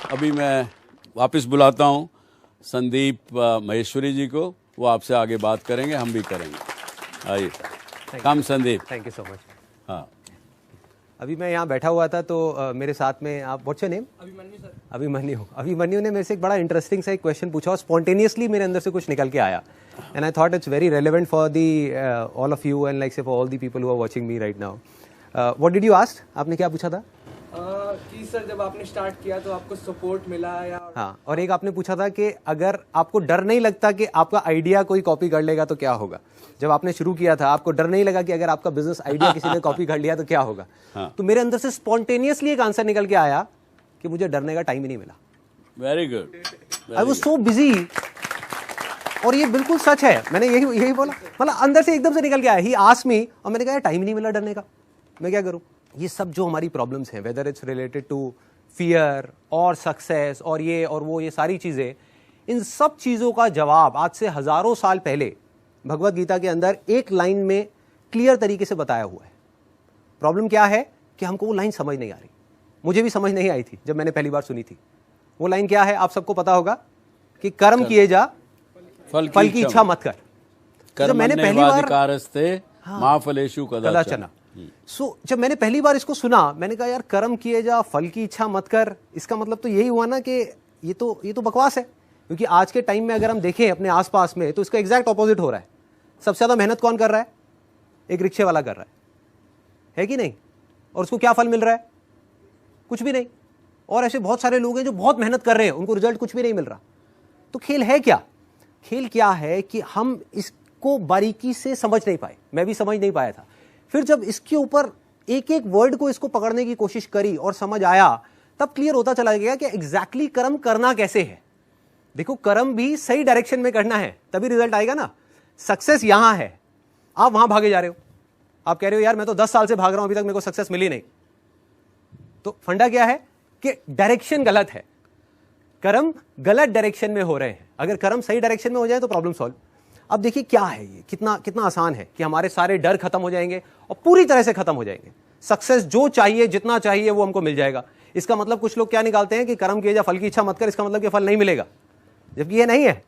अभी मैं वापस बुलाता हूँ संदीप महेश्वरी जी को, वो आपसे आगे बात करेंगे, हम भी करेंगे। आइए, come Sandeep. Thank you so much. हाँ, अभी मैं यहाँ बैठा हुआ था तो मेरे साथ में आप, what's your name? Abhimanyu sir. Abhimanyu ने मेरे से एक बड़ा इंटरेस्टिंग सा एक क्वेश्चन पूछा और स्पॉन्टेनियसली मेरे अंदर से कुछ निकल के आया, and I thought it's very relevant for the all of you and like say for all the people who are watching me right now. What did you ask? आपने क्या पूछा था? कि सर जब आपने स्टार्ट किया तो आपको सपोर्ट मिला या? हाँ, और एक आपने पूछा था कि अगर आपको डर नहीं लगता कि आपका आइडिया कोई कॉपी कर लेगा तो क्या होगा? जब आपने शुरू किया था आपको डर नहीं लगा कि अगर आपका बिजनेस आइडिया किसी ने कॉपी कर लिया तो क्या होगा? हाँ। तो मेरे अंदर से स्पॉन्टेनियसली एक आंसर निकल के आया कि मुझे डरने का टाइम ही नहीं मिला। Very good. I was so busy. और ये बिल्कुल सच है, मैंने यही बोला, मतलब अंदर से एकदम से निकल के आया। ही आस्क्ड मी और मैंने कहा टाइम ही नहीं मिला डरने का, मैं क्या करूं? ये सब जो हमारी प्रॉब्लम्स हैं, whether it's related to fear और सक्सेस और ये और वो, ये सारी चीजें, इन सब चीजों का जवाब आज से हजारों साल पहले भगवत गीता के अंदर एक लाइन में क्लियर तरीके से बताया हुआ है। प्रॉब्लम क्या है कि हमको वो लाइन समझ नहीं आ रही। मुझे भी समझ नहीं आई थी जब मैंने पहली बार सुनी थी। वो लाइन क्या है आप सबको पता होगा कि कर्म किए जा, फल की इच्छा मत कर। जब मैंने पहली बार महाफलेषु कदाचन, जब मैंने पहली बार इसको सुना, मैंने कहा यार कर्म किए जा, फल की इच्छा मत कर, इसका मतलब तो यही हुआ ना कि ये तो बकवास है। क्योंकि आज के टाइम में अगर हम देखें अपने आसपास में तो इसका एग्जैक्ट ऑपोजिट हो रहा है। सबसे ज्यादा मेहनत कौन कर रहा है? एक रिक्शे वाला कर रहा है कि नहीं? और उसको क्या फल मिल रहा है? कुछ भी नहीं। और ऐसे बहुत सारे लोग हैं जो बहुत मेहनत कर रहे हैं, उनको रिजल्ट कुछ भी नहीं मिल रहा। तो खेल है क्या? खेल क्या है कि हम इसको बारीकी से समझ नहीं पाए। मैं भी समझ नहीं पाया था। फिर जब इसके ऊपर एक एक वर्ड को इसको पकड़ने की कोशिश करी और समझ आया, तब क्लियर होता चला गया कि एग्जैक्टली कर्म करना कैसे है। देखो, कर्म भी सही डायरेक्शन में करना है तभी रिजल्ट आएगा ना। सक्सेस यहां है, आप वहां भागे जा रहे हो। आप कह रहे हो यार मैं तो 10 साल से भाग रहा हूं, अभी तक मेरे को सक्सेस मिली नहीं। तो फंडा क्या है कि डायरेक्शन गलत है। कर्म गलत डायरेक्शन में हो रहे हैं। अगर कर्म सही डायरेक्शन में हो जाए तो प्रॉब्लम सॉल्व। अब देखिए क्या है ये, कितना आसान है कि हमारे सारे डर खत्म हो जाएंगे और पूरी तरह से खत्म हो जाएंगे। सक्सेस जो चाहिए, जितना चाहिए वो हमको मिल जाएगा। इसका मतलब कुछ लोग क्या निकालते हैं कि कर्म किए जा, फल की इच्छा मत कर, इसका मतलब कि फल नहीं मिलेगा, जबकि ये नहीं है।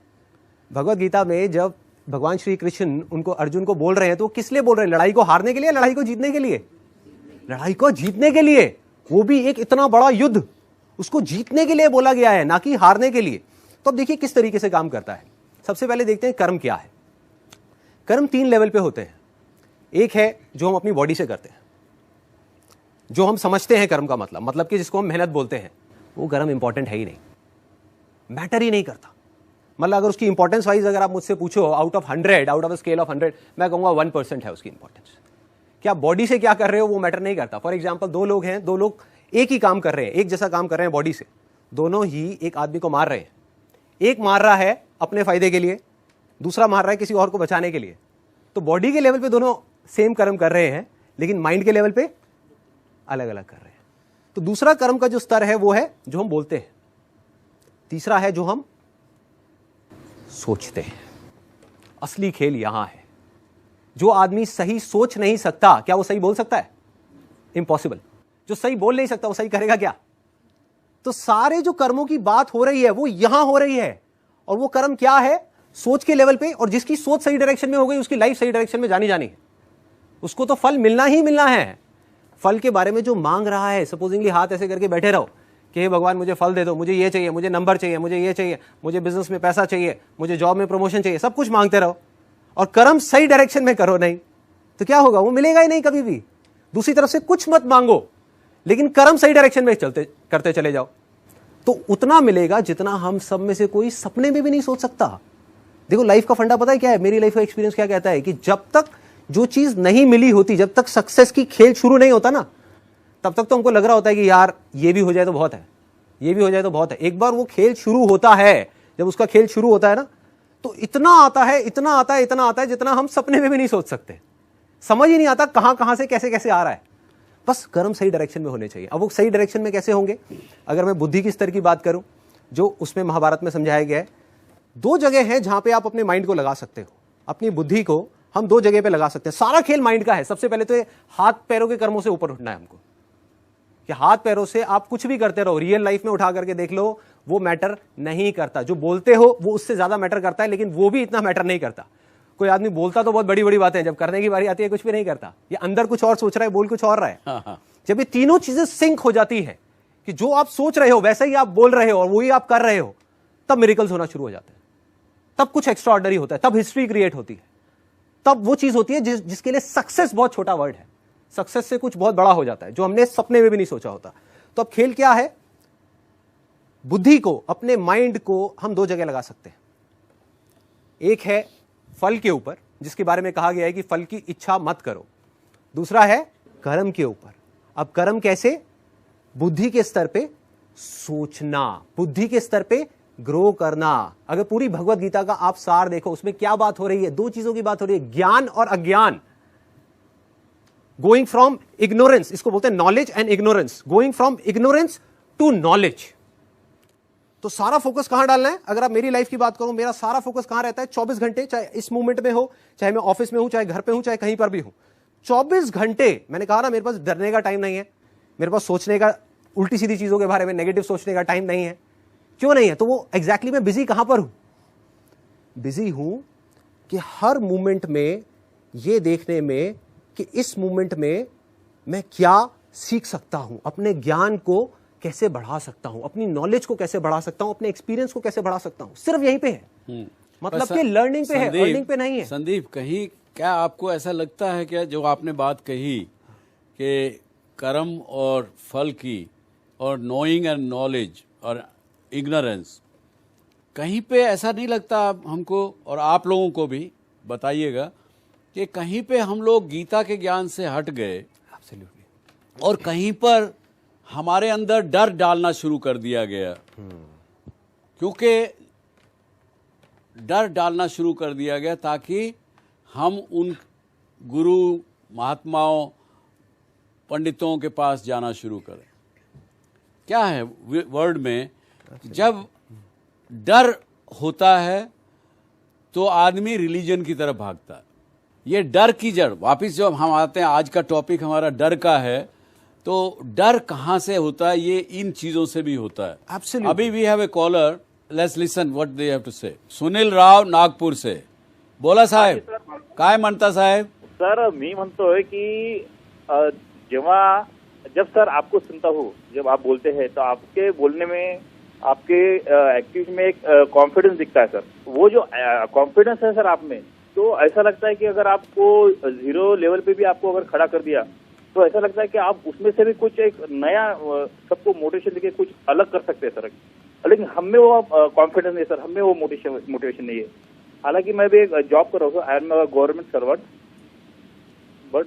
भगवत गीता में जब भगवान श्री कृष्ण उनको, अर्जुन को बोल रहे हैं तो वो किस लिए बोल रहे हैं? लड़ाई को हारने के लिए, लड़ाई को जीतने के लिए? लड़ाई को जीतने के लिए। वो भी एक इतना बड़ा युद्ध, उसको जीतने के लिए बोला गया है, ना कि हारने के लिए। तो अब देखिए किस तरीके से काम करता है। सबसे पहले देखते हैं कर्म क्या है। कर्म 3 लेवल पे होते हैं। एक है जो हम अपनी बॉडी से करते हैं, जो हम समझते हैं कर्म का मतलब कि जिसको हम मेहनत बोलते हैं। वो कर्म इंपॉर्टेंट है ही नहीं, मैटर ही नहीं करता। मतलब अगर उसकी इंपॉर्टेंस वाइज अगर आप मुझसे पूछो out of a scale of 100, मैं कहूंगा 1% है उसकी इंपॉर्टेंस। क्या बॉडी से क्या कर रहे हो वो मैटर नहीं करता। फॉर एग्जाम्पल, 2 लोग हैं, 2 लोग एक ही काम कर रहे हैं, एक जैसा काम कर रहे हैं बॉडी से, दोनों ही एक आदमी को मार रहे हैं। एक मार रहा है अपने फायदे के लिए, दूसरा मार रहा है किसी और को बचाने के लिए। तो बॉडी के लेवल पे दोनों सेम कर्म कर रहे हैं, लेकिन माइंड के लेवल पे अलग अलग कर रहे हैं। तो दूसरा कर्म का जो स्तर है वो है जो हम बोलते हैं। तीसरा है जो हम सोचते हैं। असली खेल यहां है। जो आदमी सही सोच नहीं सकता, क्या वो सही बोल सकता है? इम्पॉसिबल। जो सही बोल नहीं सकता वो सही करेगा क्या? तो सारे जो कर्मों की बात हो रही है वो यहां हो रही है। और वो कर्म क्या है? सोच के लेवल पे। और जिसकी सोच सही डायरेक्शन में हो गई, उसकी लाइफ सही डायरेक्शन में जानी है। उसको तो फल मिलना ही मिलना है। फल के बारे में जो मांग रहा है, सपोजिंगली हाथ ऐसे करके बैठे रहो कि हे भगवान मुझे फल दे दो, मुझे ये चाहिए, मुझे नंबर चाहिए, मुझे ये चाहिए, मुझे बिजनेस में पैसा चाहिए, मुझे जॉब में प्रमोशन चाहिए, सब कुछ मांगते रहो और कर्म सही डायरेक्शन में करो नहीं, तो क्या होगा? वो मिलेगा ही नहीं कभी भी। दूसरी तरफ से कुछ मत मांगो, लेकिन कर्म सही डायरेक्शन में करते चले जाओ, तो उतना मिलेगा जितना हम सब में से कोई सपने में भी नहीं सोच सकता। देखो, लाइफ का फंडा पता है क्या है? मेरी लाइफ का एक्सपीरियंस क्या कहता है कि जब तक जो चीज नहीं मिली होती, जब तक सक्सेस की खेल शुरू नहीं होता ना, तब तक तो हमको लग रहा होता है कि यार ये भी हो जाए तो बहुत है, ये भी हो जाए तो बहुत है। एक बार वो खेल शुरू होता है, जब उसका खेल शुरू होता है ना, तो इतना आता है, इतना आता है, इतना आता है जितना हम सपने में भी नहीं सोच सकते। समझ ही नहीं आता कहां से कैसे कैसे आ रहा है। बस कर्म सही डायरेक्शन में होने चाहिए। अब वो सही डायरेक्शन में कैसे होंगे? अगर मैं बुद्धि की स्तर की बात करूं, जो उसमें महाभारत में समझाया गया है, 2 जगह है जहां पे आप अपने माइंड को लगा सकते हो। अपनी बुद्धि को हम 2 जगह पे लगा सकते हैं। सारा खेल माइंड का है। सबसे पहले तो ये हाथ पैरों के कर्मों से ऊपर उठना है हमको, कि हाथ पैरों से आप कुछ भी करते रहो, रियल लाइफ में उठा करके देख लो, वो मैटर नहीं करता। जो बोलते हो वो उससे ज्यादा मैटर करता है, लेकिन वो भी इतना मैटर नहीं करता। कोई आदमी बोलता तो बहुत बड़ी बड़ी बातें, जब करने की बारी आती है कुछ भी नहीं करता। ये अंदर कुछ और सोच रहा है, बोल कुछ और रहा है। जब ये तीनों चीजें सिंक हो जाती है कि जो आप सोच रहे हो वैसा ही आप बोल रहे हो और वही आप कर रहे हो, तब मिरेकल्स होना शुरू हो जाते हैं, तब कुछ एक्स्ट्राऑर्डिनरी होता है, तब हिस्ट्री क्रिएट होती है, तब वो चीज होती है जिसके लिए सक्सेस बहुत छोटा वर्ड है। सक्सेस से कुछ बहुत बड़ा हो जाता है जो हमने सपने में भी नहीं सोचा होता। तो अब खेल क्या है? बुद्धि को, अपने माइंड को हम दो जगह लगा सकते हैं। एक है फल के ऊपर, जिसके बारे में कहा गया है कि फल की इच्छा मत करो। दूसरा है कर्म के ऊपर। अब कर्म कैसे? बुद्धि के स्तर पे सोचना, बुद्धि के स्तर पे ग्रो करना। अगर पूरी भगवत गीता का आप सार देखो, उसमें क्या बात हो रही है? दो चीजों की बात हो रही है, ज्ञान और अज्ञान। गोइंग फ्रॉम इग्नोरेंस, इसको बोलते हैं knowledge and ignorance, going from ignorance to knowledge. तो सारा फोकस कहां डालना है? अगर आप मेरी लाइफ की बात करो, मेरा सारा फोकस कहां रहता है? 24 घंटे, चाहे इस मूवमेंट में हो, चाहे मैं ऑफिस में हूं, चाहे घर पे हूं, चाहे कहीं पर भी हूं, 24 घंटे। मैंने कहा ना, मेरे पास डरने का टाइम नहीं है, मेरे पास सोचने का, उल्टी सीधी चीजों के बारे में नेगेटिव सोचने का टाइम नहीं है। क्यों नहीं है? तो वो एग्जैक्टली मैं बिजी कहां पर हूं? बिजी हूं कि हर मूवमेंट में ये देखने में कि इस मूवमेंट में मैं क्या सीख सकता हूं, अपने ज्ञान को कैसे बढ़ा सकता हूं, अपनी नॉलेज को कैसे बढ़ा सकता हूं, अपने एक्सपीरियंस को कैसे बढ़ा सकता हूं। सिर्फ यहीं पे है, मतलब कि लर्निंग पे है, अर्निंग पे नहीं है। संदीप, कहीं क्या आपको ऐसा लगता है क्या, जो आपने बात कही कि कर्म और फल की, और नोइंग एंड नॉलेज और इग्नोरेंस, कहीं पे ऐसा नहीं लगता हमको, और आप लोगों को भी बताइएगा, कि कहीं पे हम लोग गीता के ज्ञान से हट गए और कहीं पर हमारे अंदर डर डालना शुरू कर दिया गया। क्योंकि डर डालना शुरू कर दिया गया ताकि हम उन गुरु, महात्माओं, पंडितों के पास जाना शुरू करें। क्या है वर्ड में, जब डर होता है तो आदमी रिलीजन की तरफ भागता है। ये डर की जड़, वापिस जब हम आते हैं, आज का टॉपिक हमारा डर का है, तो डर कहां से होता है? ये इन चीजों से भी होता है। Absolutely. अभी we have a caller, let's listen what they have to say. Sunil Rao Nagpur से, बोला साहेब, काय म्हणता साहेब? सर, मी म्हणतोय की जब सर आपको सुनता हूँ, जब आप बोलते हैं, तो आपके बोलने में, आपके एक्टिविटी में एक कॉन्फिडेंस दिखता है सर। वो जो कॉन्फिडेंस है सर आप में, तो ऐसा लगता है कि अगर आपको 0 लेवल पे भी आपको अगर खड़ा कर दिया, तो ऐसा लगता है कि आप उसमें से भी कुछ एक नया सबको मोटिवेशन देके कुछ अलग कर सकते हैं सर। लेकिन हम में वो कॉन्फिडेंस नहीं सर, हम में वो मोटिवेशन नहीं है। हालांकि मैं भी एक जॉब कर रहा हूँ, I am government servant, but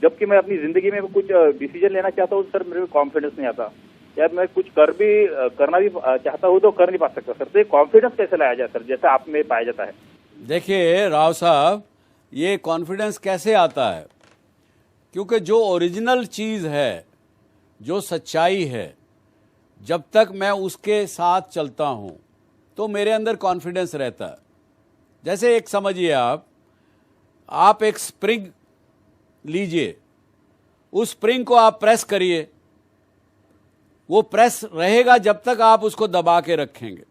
जबकि मैं अपनी जिंदगी में कुछ डिसीजन लेना चाहता हूँ सर, मेरे को कॉन्फिडेंस नहीं आता। या मैं कुछ करना भी चाहता हूँ तो कर नहीं पा सकता सर। तो ये कॉन्फिडेंस कैसे लाया जाए सर, जैसा आप में पाया जाता है? देखिए राव साहब, ये कॉन्फिडेंस कैसे आता है? क्योंकि जो ओरिजिनल चीज है, जो सच्चाई है, जब तक मैं उसके साथ चलता हूं तो मेरे अंदर कॉन्फिडेंस रहता है। जैसे एक समझिए, आप एक स्प्रिंग लीजिए, उस स्प्रिंग को आप प्रेस करिए, वो प्रेस रहेगा जब तक आप उसको दबा के रखेंगे,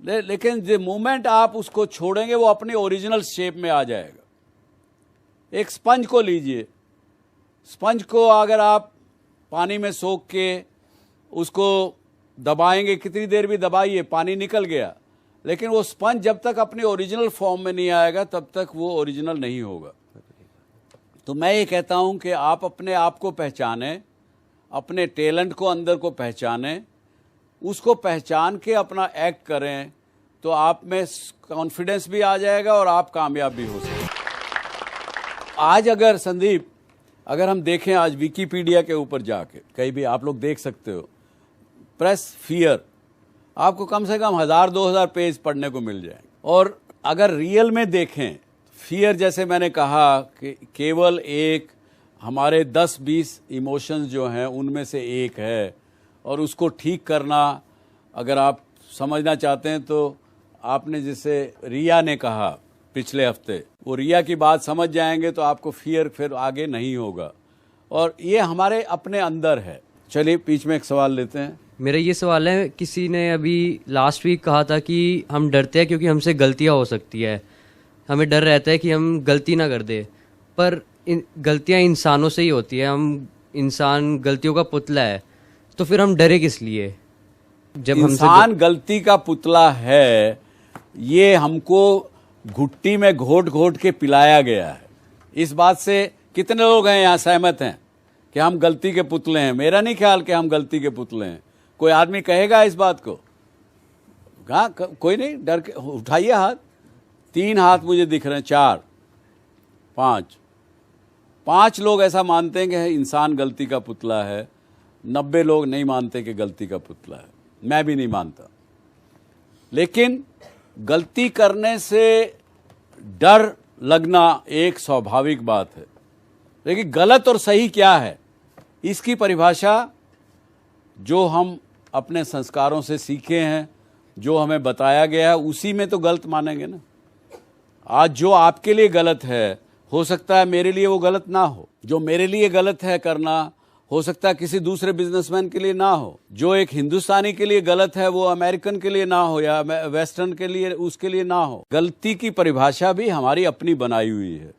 लेकिन द मोमेंट आप उसको छोड़ेंगे वो अपनी ओरिजिनल शेप में आ जाएगा। एक स्पंज को लीजिए, स्पंज को अगर आप पानी में सोख के उसको दबाएंगे, कितनी देर भी दबाइए, पानी निकल गया, लेकिन वो स्पंज जब तक अपनी ओरिजिनल फॉर्म में नहीं आएगा तब तक वो ओरिजिनल नहीं होगा। तो मैं ये कहता हूं कि आप अपने आप को पहचानें, अपने टैलेंट को अंदर को पहचानें, उसको पहचान के अपना एक्ट करें, तो आप में कॉन्फिडेंस भी आ जाएगा और आप कामयाब भी हो सकते। आज अगर संदीप, अगर हम देखें आज विकिपीडिया के ऊपर जाके, कहीं भी आप लोग देख सकते हो, प्रेस फियर, आपको कम से कम 1000-2000 पेज पढ़ने को मिल जाएंगे। और अगर रियल में देखें, फियर जैसे मैंने कहा कि केवल एक हमारे 10-20 इमोशंस जो हैं उनमें से एक है, और उसको ठीक करना अगर आप समझना चाहते हैं तो आपने जैसे रिया ने कहा पिछले हफ्ते, वो रिया की बात समझ जाएंगे तो आपको फियर फिर आगे नहीं होगा। और ये हमारे अपने अंदर है, चलिए बीच में एक सवाल लेते हैं। मेरा ये सवाल है, किसी ने अभी लास्ट वीक कहा था कि हम डरते हैं क्योंकि हमसे गलतियां हो सकती है, हमें डर रहता है कि हम गलती ना कर दे, पर गलतियां इंसानों से ही होती है, हम इंसान गलतियों का पुतला है, तो फिर हम डरे किस लिए? जब इंसान गलती का पुतला है, ये हमको घुट्टी में घोट घोट के पिलाया गया है। इस बात से कितने लोग हैं यहाँ सहमत हैं कि हम गलती के पुतले हैं? मेरा नहीं ख्याल कि हम गलती के पुतले हैं। कोई आदमी कहेगा इस बात को? हाँ, कोई नहीं, डर के उठाइए हाथ। 3 हाथ मुझे दिख रहे हैं, 4, 5 लोग ऐसा मानते हैं कि इंसान गलती का पुतला है। 90 लोग नहीं मानते कि गलती का पुतला है। मैं भी नहीं मानता। लेकिन गलती करने से डर लगना एक स्वाभाविक बात है। लेकिन गलत और सही क्या है, इसकी परिभाषा जो हम अपने संस्कारों से सीखे हैं, जो हमें बताया गया है, उसी में तो गलत मानेंगे ना। आज जो आपके लिए गलत है, हो सकता है मेरे लिए वो गलत ना हो। जो मेरे लिए गलत है करना, हो सकता है किसी दूसरे बिजनेसमैन के लिए ना हो। जो एक हिंदुस्तानी के लिए गलत है, वो अमेरिकन के लिए ना हो, या वेस्टर्न के लिए, उसके लिए ना हो। गलती की परिभाषा भी हमारी अपनी बनाई हुई है,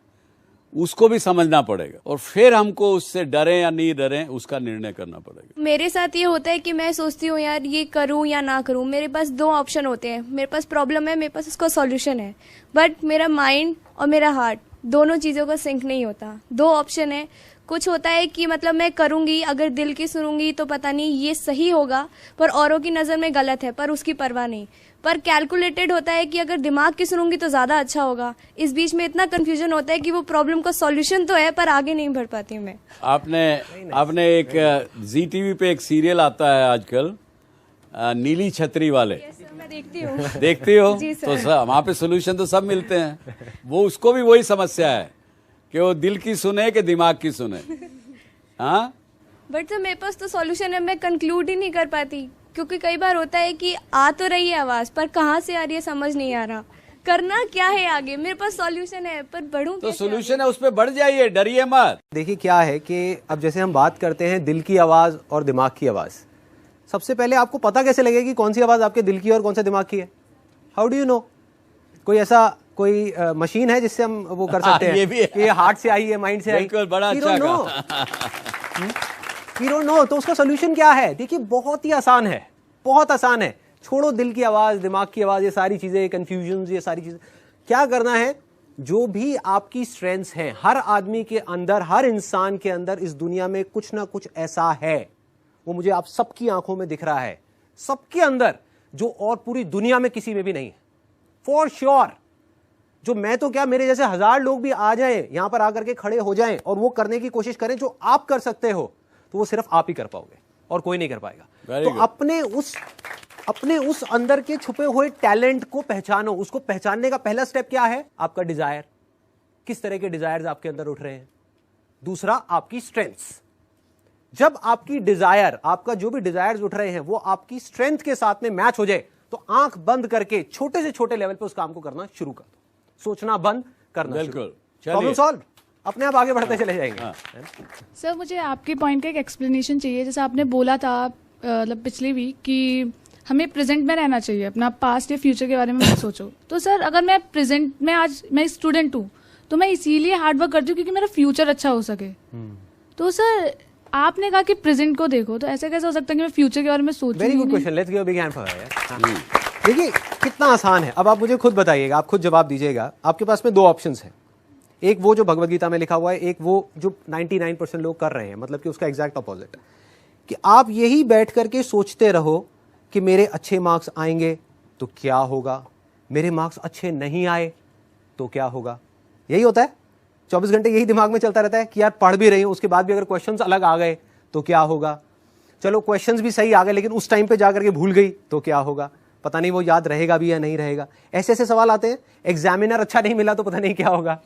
उसको भी समझना पड़ेगा, और फिर हमको उससे डरें या नहीं डरें उसका निर्णय करना पड़ेगा। मेरे साथ ये होता है कि मैं सोचती हूँ यार ये करूँ या ना करूँ। मेरे पास 2 ऑप्शन होते हैं, मेरे पास प्रॉब्लम है, मेरे पास उसका सॉल्यूशन है, बट मेरा माइंड और मेरा हार्ट दोनों चीज़ों का सिंक नहीं होता। 2 ऑप्शन है। कुछ होता है कि मतलब मैं करूँगी, अगर दिल की सुनूंगी तो पता नहीं ये सही होगा, पर औरों की नज़र में गलत है, पर उसकी परवाह नहीं। पर कैलकुलेटेड होता है कि अगर दिमाग की सुनूंगी तो ज़्यादा अच्छा होगा। इस बीच में इतना कंफ्यूजन होता है कि वो प्रॉब्लम का सॉल्यूशन तो है, पर आगे नहीं बढ़ पाती मैं। आपने एक जी टीवी पे एक सीरियल आता है आजकल, नीली छतरी वाले। मैं देखती हूँ। देखती हो? जी सर। तो वहाँ पे सोल्यूशन तो सब मिलते हैं। वो उसको भी वही समस्या है कि वो दिल की सुने कि दिमाग की सुने। हाँ, बट सर मेरे पास तो सॉल्यूशन है, मैं कंक्लूड ही नहीं कर पाती, क्योंकि कई बार होता है कि आ तो रही है आवाज, पर कहाँ से आ रही है समझ नहीं आ रहा। करना क्या है आगे? मेरे पास सॉल्यूशन है, पर बढ़ूं तो कैसे सोल्यूशन है, उस पर बढ़ जाइए, डरिए मत। देखिए क्या है कि अब जैसे हम बात करते हैं दिल की आवाज़ और दिमाग की आवाज़, सबसे पहले आपको पता कैसे लगेगा कि कौन सी आवाज़ आपके दिल की और कौन सा दिमाग की है? How do you know? कोई ऐसा कोई मशीन है जिससे हम वो कर सकते हैं ये भी है। कि ये हार्ट से आई है, माइंड से आई? बिल्कुल, बड़ा अच्छा कहा। We don't know. तो उसका सोल्यूशन क्या है? देखिए बहुत ही आसान है, बहुत आसान है। छोड़ो दिल की आवाज़, दिमाग की आवाज़, ये सारी चीज़ें, कन्फ्यूजन, ये सारी चीज़ें। क्या करना है? जो भी आपकी स्ट्रेंथ्स हैं, हर आदमी के अंदर, हर इंसान के अंदर इस दुनिया में कुछ ना कुछ ऐसा है, वो मुझे आप सबकी आंखों में दिख रहा है, सबके अंदर, जो और पूरी दुनिया में किसी में भी नहीं है, फॉर श्योर। जो मैं तो क्या, मेरे जैसे 1000 लोग भी आ जाएं, यहां पर आकर के खड़े हो जाएं और वो करने की कोशिश करें जो आप कर सकते हो, तो वो सिर्फ आप ही कर पाओगे और कोई नहीं कर पाएगा। तो अपने उस अंदर के छुपे हुए टैलेंट को पहचानो। उसको पहचानने का पहला स्टेप क्या है? आपका डिजायर। किस तरह के डिजायर्स आपके अंदर उठ रहे हैं? दूसरा, आपकी स्ट्रेंथ्स। जब आपकी डिजायर, आपका जो भी डिजायर्स उठ रहे हैं, वो आपकी स्ट्रेंथ के साथ में मैच हो जाए, तो आंख बंद करके छोटे से छोटे लेवल पे उस काम को करना शुरू कर दो। सोचना बंद करना। बिल्कुल, प्रॉब्लम सॉल्व, अपने आप आगे बढ़ते चले जाएंगे। सर मुझे आपके पॉइंट का एक एक्सप्लेनेशन चाहिए। जैसे आपने बोला था मतलब पिछले वीक कि हमें प्रेजेंट में रहना चाहिए, अपना पास्ट या फ्यूचर के बारे में मत सोचो। तो सर अगर मैं प्रेजेंट में, आज मैं स्टूडेंट हूँ, तो मैं इसीलिए हार्ड वर्क करती हूँ क्योंकि मेरा फ्यूचर अच्छा हो सके। तो सर आपने कहा कि प्रेजेंट को देखो, तो ऐसे कैसे हो सकता है कि मैं फ्यूचर के बारे में सोचूं? Very good question, let's give a big hand for यार। देखिए कितना आसान है। अब आप मुझे खुद बताइएगा, आप खुद जवाब दीजिएगा। आपके पास में 2 ऑप्शंस हैं, एक वो जो भगवद गीता में लिखा हुआ है, एक वो जो 99% लोग कर रहे हैं, मतलब कि उसका एग्जैक्ट अपोजिट, कि आप यही बैठ करके सोचते रहो कि मेरे अच्छे मार्क्स आएंगे तो क्या होगा, मेरे मार्क्स अच्छे नहीं आए तो क्या होगा। यही होता है, 24 घंटे यही दिमाग में चलता रहता है कि यार पढ़ भी रही हूं, उसके बाद भी अगर क्वेश्चंस अलग आ गए तो क्या होगा। चलो क्वेश्चंस भी सही आ गए, लेकिन उस टाइम पे जाकर के भूल गई तो क्या होगा, पता नहीं वो याद रहेगा भी या नहीं रहेगा। ऐसे ऐसे सवाल आते हैं। एग्जामिनर अच्छा नहीं मिला तो पता नहीं क्या होगा।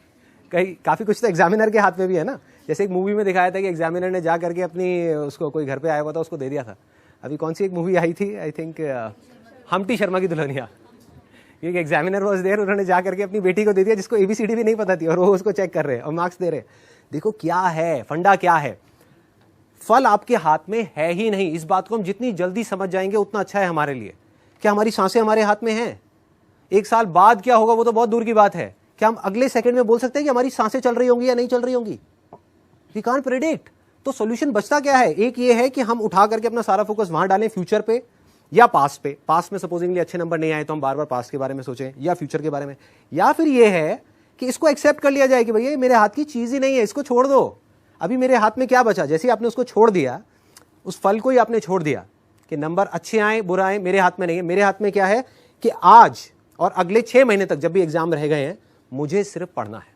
काफी कुछ तो एग्जामिनर के हाथ में भी है ना। जैसे एक मूवी में दिखाया था कि एग्जामिनर ने जा करके अपनी, उसको कोई घर पे आया हुआ था, उसको दे दिया था। अभी कौन सी एक मूवी आई थी, आई थिंक हमटी शर्मा की दुल्हनिया। एक एग्जामिनर वाज देयर, उन्होंने जा करके अपनी बेटी को दे दिया जिसको ABCD भी नहीं पता थी, और वो उसको चेक कर रहे हैं और मार्क्स दे रहे हैं। देखो क्या है फंडा, क्या है फल आपके हाथ में है ही नहीं। इस बात को हम जितनी जल्दी समझ जाएंगे उतना अच्छा है हमारे लिए। क्या हमारी सांसें हमारे हाथ में हैं? 1 साल बाद क्या होगा वो तो बहुत दूर की बात है। क्या हम अगले सेकंड में बोल सकते हैं कि हमारी सांसें चल रही होंगी या नहीं चल रही होंगी? We can't predict. तो सॉल्यूशन बचता क्या है? एक ये है कि हम उठा करके अपना सारा फोकस वहां डालें, फ्यूचर पे या पास्ट पे। पास्ट में सपोजिंगली अच्छे नंबर नहीं आए तो हम बार बार पास्ट के बारे में सोचें या फ्यूचर के बारे में। या फिर ये है कि इसको एक्सेप्ट कर लिया जाए कि भैया मेरे हाथ की चीज ही नहीं है, इसको छोड़ दो। अभी मेरे हाथ में क्या बचा? जैसे ही आपने उसको छोड़ दिया, उस फल को ही आपने छोड़ दिया कि नंबर अच्छे आए बुरा आए मेरे हाथ में नहीं है। मेरे हाथ में क्या है कि आज और अगले 6 महीने तक जब भी एग्जाम रह गए हैं, मुझे सिर्फ पढ़ना है,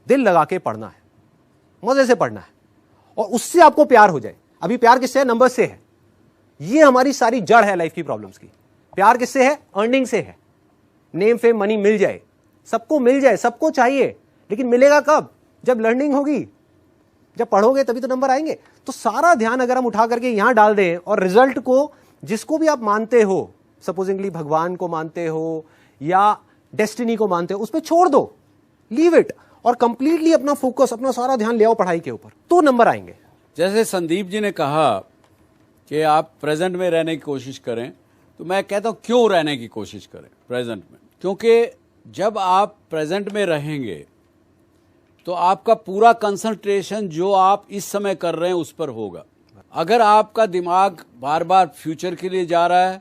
दिल लगा के पढ़ना है, मजे से पढ़ना है, और उससे आपको प्यार हो जाए। अभी प्यार किससे है? नंबर से है। ये हमारी सारी जड़ है लाइफ की प्रॉब्लम्स की। प्यार किससे है? अर्निंग से है। नेम फेम मनी मिल जाए, सबको मिल जाए, सबको चाहिए, लेकिन मिलेगा कब? जब लर्निंग होगी, जब पढ़ोगे तभी तो नंबर आएंगे। तो सारा ध्यान अगर हम उठा करके यहां डाल दें और रिजल्ट को, जिसको भी आप मानते हो, सपोजिंगली भगवान को मानते हो या डेस्टिनी को मानते हो, उस पर छोड़ दो, लीव इट, और कंप्लीटली अपना फोकस, अपना सारा ध्यान ले आओ पढ़ाई के ऊपर, तो नंबर आएंगे। जैसे संदीप जी ने कहा कि आप प्रेजेंट में रहने की कोशिश करें, तो मैं कहता हूं क्यों रहने की कोशिश करें प्रेजेंट में? क्योंकि जब आप प्रेजेंट में रहेंगे तो आपका पूरा कंसंट्रेशन जो आप इस समय कर रहे हैं उस पर होगा। अगर आपका दिमाग बार बार फ्यूचर के लिए जा रहा है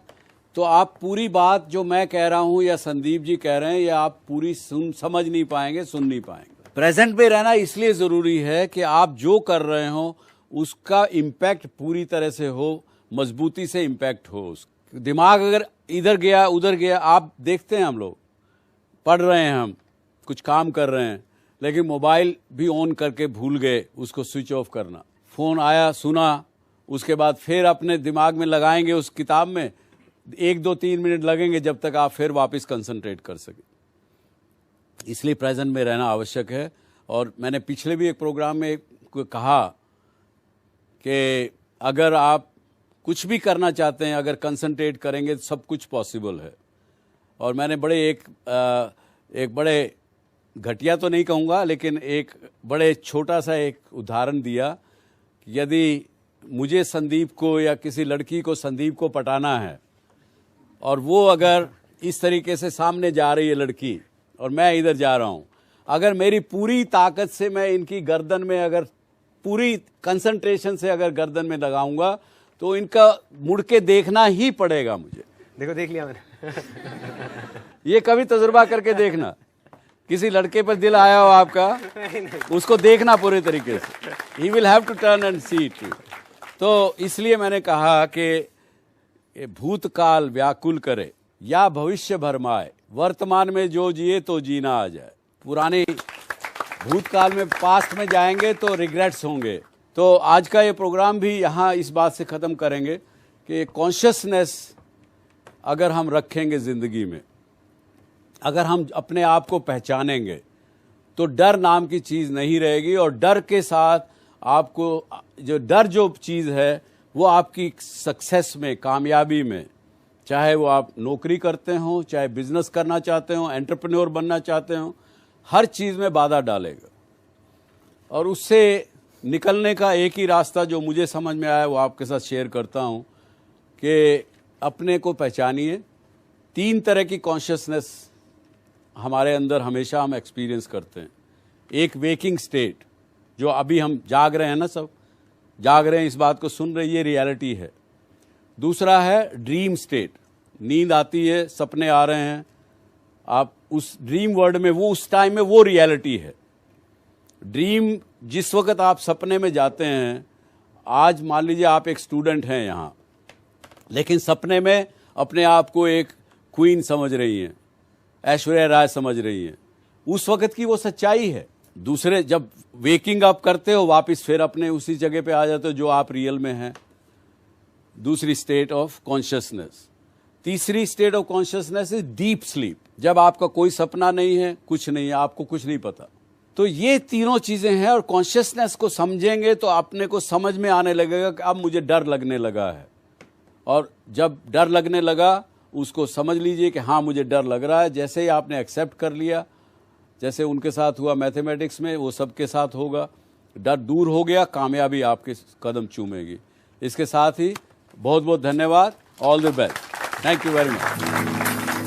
तो आप पूरी बात जो मैं कह रहा हूं या संदीप जी कह रहे हैं या आप पूरी समझ नहीं पाएंगे, सुन नहीं पाएंगे। प्रेजेंट में रहना इसलिए जरूरी है कि आप जो कर रहे हो उसका इम्पैक्ट पूरी तरह से हो, मजबूती से इम्पैक्ट हो। दिमाग अगर इधर गया उधर गया, आप देखते हैं हम लोग पढ़ रहे हैं, हम कुछ काम कर रहे हैं, लेकिन मोबाइल भी ऑन करके भूल गए उसको स्विच ऑफ करना। फोन आया, सुना, उसके बाद फिर अपने दिमाग में लगाएंगे उस किताब में, 1, 2, 3 मिनट लगेंगे जब तक आप फिर वापस कंसंट्रेट कर सके। इसलिए प्रेजेंट में रहना आवश्यक है। और मैंने पिछले भी एक प्रोग्राम में कहा कि अगर आप कुछ भी करना चाहते हैं, अगर कंसंट्रेट करेंगे तो सब कुछ पॉसिबल है। और मैंने एक बड़े घटिया तो नहीं कहूँगा, लेकिन एक बड़े छोटा सा एक उदाहरण दिया। यदि मुझे संदीप को या किसी लड़की को संदीप को पटाना है और वो अगर इस तरीके से सामने जा रही है लड़की और मैं इधर जा रहा हूँ, अगर मेरी पूरी ताकत से मैं इनकी गर्दन में, अगर पूरी कंसंट्रेशन से अगर गर्दन में लगाऊंगा तो इनका मुड़ के देखना ही पड़ेगा मुझे। देखो, देख लिया मैंने। ये कभी तजुर्बा करके देखना, किसी लड़के पर दिल आया हो आपका, उसको देखना पूरे तरीके से। He will have to turn and see it. तो इसलिए मैंने कहा कि भूतकाल व्याकुल करे या भविष्य भरमाए, वर्तमान में जो जिए तो जीना आ जाए। पुराने भूतकाल में, पास्ट में जाएंगे तो रिग्रेट्स होंगे। तो आज का ये प्रोग्राम भी यहाँ इस बात से ख़त्म करेंगे कि कॉन्शियसनेस अगर हम रखेंगे ज़िंदगी में, अगर हम अपने आप को पहचानेंगे तो डर नाम की चीज़ नहीं रहेगी। और डर के साथ आपको जो चीज़ है वो आपकी सक्सेस में, कामयाबी में, चाहे वो आप नौकरी करते हो, चाहे बिजनेस करना चाहते हो, एंटरप्रेन्योर बनना चाहते हो, हर चीज़ में बाधा डालेगा। और उससे निकलने का एक ही रास्ता जो मुझे समझ में आया वो आपके साथ शेयर करता हूँ कि अपने को पहचानिए। 3 तरह की कॉन्शियसनेस हमारे अंदर हमेशा हम एक्सपीरियंस करते हैं। एक वेकिंग स्टेट, जो अभी हम जाग रहे हैं ना, सब जाग रहे हैं, इस बात को सुन रहे, ये रियलिटी है। दूसरा है ड्रीम स्टेट, नींद आती है, सपने आ रहे हैं, आप उस ड्रीम वर्ल्ड में, वो उस टाइम में वो रियलिटी है। ड्रीम, जिस वक्त आप सपने में जाते हैं, आज मान लीजिए आप एक स्टूडेंट हैं यहाँ, लेकिन सपने में अपने आप को एक क्वीन समझ रही हैं, ऐश्वर्या राय समझ रही हैं, उस वक्त की वो सच्चाई है। दूसरे, जब वेकिंग अप करते हो वापस फिर अपने उसी जगह पे आ जाते हो जो आप रियल में हैं। दूसरी स्टेट ऑफ कॉन्शियसनेस। तीसरी state of consciousness is deep sleep, जब आपका कोई सपना नहीं है, कुछ नहीं है, आपको कुछ नहीं पता। तो ये तीनों चीजें हैं। और कॉन्शियसनेस को समझेंगे तो अपने को समझ में आने लगेगा कि अब मुझे डर लगने लगा है। और जब डर लगने लगा, उसको समझ लीजिए कि हाँ मुझे डर लग रहा है। जैसे ही आपने एक्सेप्ट कर लिया, जैसे उनके साथ हुआ मैथमेटिक्स में, वो सबके साथ होगा। डर दूर हो गया, कामयाबी आपके कदम चूमेगी। इसके साथ ही बहुत बहुत धन्यवाद। All the best. Thank you very much.